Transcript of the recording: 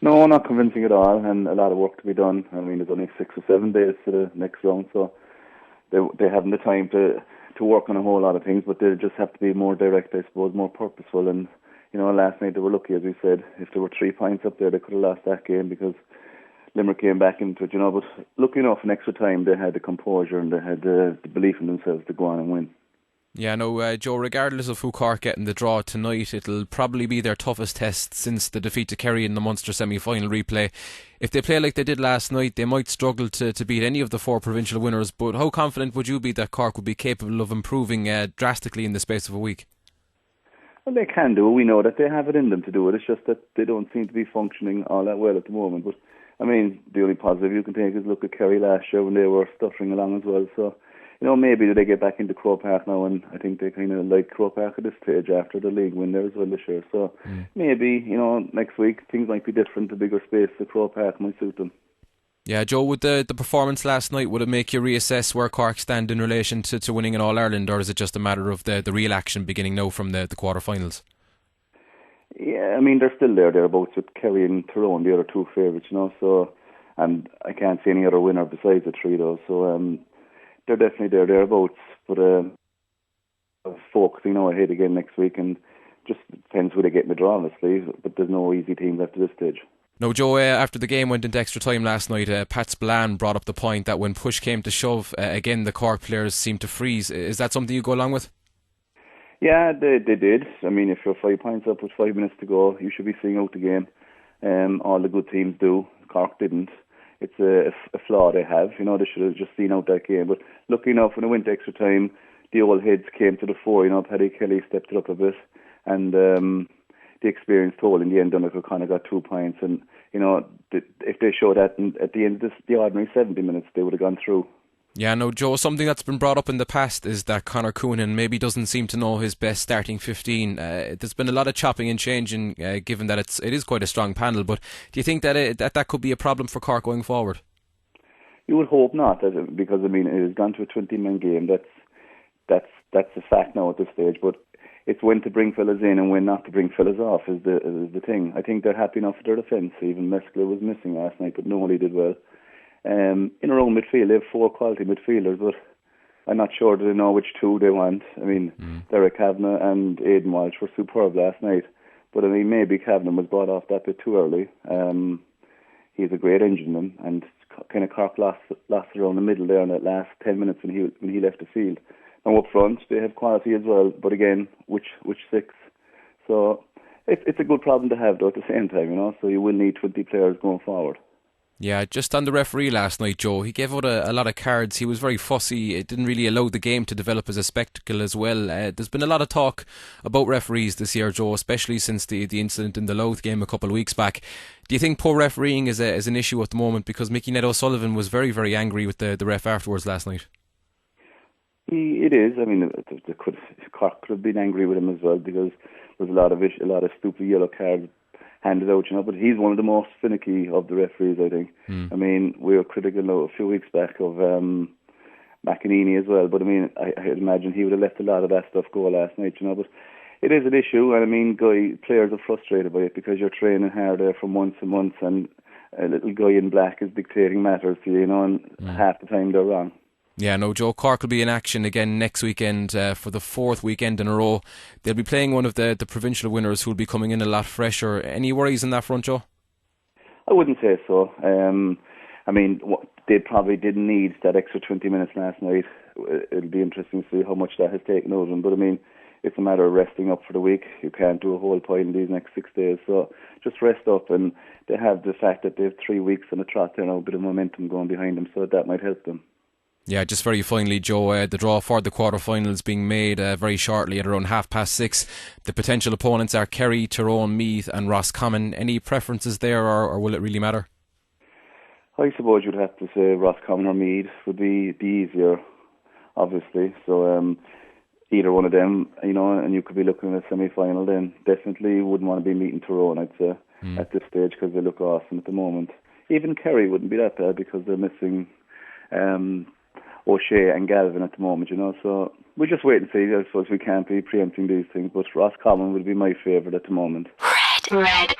No, not convincing at all, and a lot of work to be done. I mean, there's only 6 or 7 days to the next round, so they haven't the time to work on a whole lot of things, but they just have to be more direct, I suppose, more purposeful. And last night they were lucky, as we said. If there were 3 points up there, they could have lost that game because Limerick came back into it, But lucky enough, in extra time, they had the composure and they had the belief in themselves to go on and win. Yeah, no, Joe, regardless of who Cork get in the draw tonight, it'll probably be their toughest test since the defeat to Kerry in the Munster semi-final replay. If they play like they did last night, they might struggle to beat any of the 4 provincial winners, but how confident would you be that Cork would be capable of improving drastically in the space of a week? Well, they can do. We know that they have it in them to do it. It's just that they don't seem to be functioning all that well at the moment. But, I mean, the only positive you can take is look at Kerry last year when they were stuttering along as well, so maybe they get back into Croke Park now, and I think they kind of like Croke Park at this stage after the league win there as well this year. So maybe, next week things might be different. The bigger space at Croke Park might suit them. Yeah, Joe, would the performance last night, would it make you reassess where Cork stand in relation to winning an All-Ireland, or is it just a matter of the real action beginning now from the quarter-finals? Yeah, I mean, they're still thereabouts with Kerry and Tyrone, the other 2 favourites, so, and I can't see any other winner besides the 3 though, so they're definitely thereabouts, but focusing ahead again next week, and just depends who they get in the draw, honestly, but there's no easy teams after this stage. No, Joe, after the game went into extra time last night, Pat Spillane brought up the point that when push came to shove, again the Cork players seemed to freeze. Is that something you go along with? Yeah, they did. I mean, if you're 5 points up with 5 minutes to go, you should be seeing out the game. All the good teams do. Cork didn't. It's a flaw they have. They should have just seen out that game. But lucky enough, when it went to extra time, the old heads came to the fore. Paddy Kelly stepped it up a bit, and the experience told in the end. Donegal kind of got 2 points, and if they showed that at the end of the ordinary 70 minutes, they would have gone through. Yeah, no, Joe, something that's been brought up in the past is that Conor Coonan maybe doesn't seem to know his best starting 15. There's been a lot of chopping and changing, given that it is quite a strong panel, but do you think that that could be a problem for Cork going forward? You would hope not, because, I mean, it has gone to a 20-man game. That's a fact now at this stage, but it's when to bring fellas in and when not to bring fellas off is the thing. I think they're happy enough with their defence. Even Mescler was missing last night, but nobody did well. In our own midfield, they have 4 quality midfielders, but I'm not sure they know which 2 they want. I mean, Derek Kavanagh and Aidan Walsh were superb last night, but I mean, maybe Kavanagh was brought off that bit too early. He's a great engineman, and kind of Cork lost around the middle there in that last 10 minutes when he left the field. Now up front, they have quality as well, but again, which 6? So it's a good problem to have though at the same time, so you will need 20 players going forward. Yeah, just on the referee last night, Joe, he gave out a lot of cards. He was very fussy. It didn't really allow the game to develop as a spectacle as well. There's been a lot of talk about referees this year, Joe, especially since the incident in the Louth game a couple of weeks back. Do you think poor refereeing is an issue at the moment? Because Mickey Ned O'Sullivan was very, very angry with the ref afterwards last night. It is. I mean, Cork could have been angry with him as well, because there's a lot of stupid yellow cards handed out, but he's one of the most finicky of the referees, I think. I mean, we were critical a few weeks back of McEnany as well, but I mean, I'd imagine he would have let a lot of that stuff go last night, but it is an issue, and I mean, players are frustrated by it because you're training hard there for months and months, and a little guy in black is dictating matters to you, and half the time they're wrong. Yeah, no, Joe, Cork will be in action again next weekend for the 4th weekend in a row. They'll be playing one of the provincial winners who will be coming in a lot fresher. Any worries in that front, Joe? I wouldn't say so. I mean, they probably didn't need that extra 20 minutes last night. It'll be interesting to see how much that has taken out of them. But I mean, it's a matter of resting up for the week. You can't do a whole pile in these next 6 days. So just rest up, and they have the fact that they have 3 weeks on the trot there now, a bit of momentum going behind them, so that might help them. Yeah, just very finally, Joe, the draw for the quarter-finals being made very shortly at around 6:30. The potential opponents are Kerry, Tyrone, Meath and Roscommon. Any preferences there, or will it really matter? I suppose you'd have to say Roscommon or Meath would be easier, obviously. So either one of them, and you could be looking at a semi-final then. Definitely wouldn't want to be meeting Tyrone, I'd say, at this stage, because they look awesome at the moment. Even Kerry wouldn't be that bad because they're missing O'Shea and Galvin at the moment, so we'll just wait and see. I suppose we can't be preempting these things, but Roscommon would be my favourite at the moment. Red.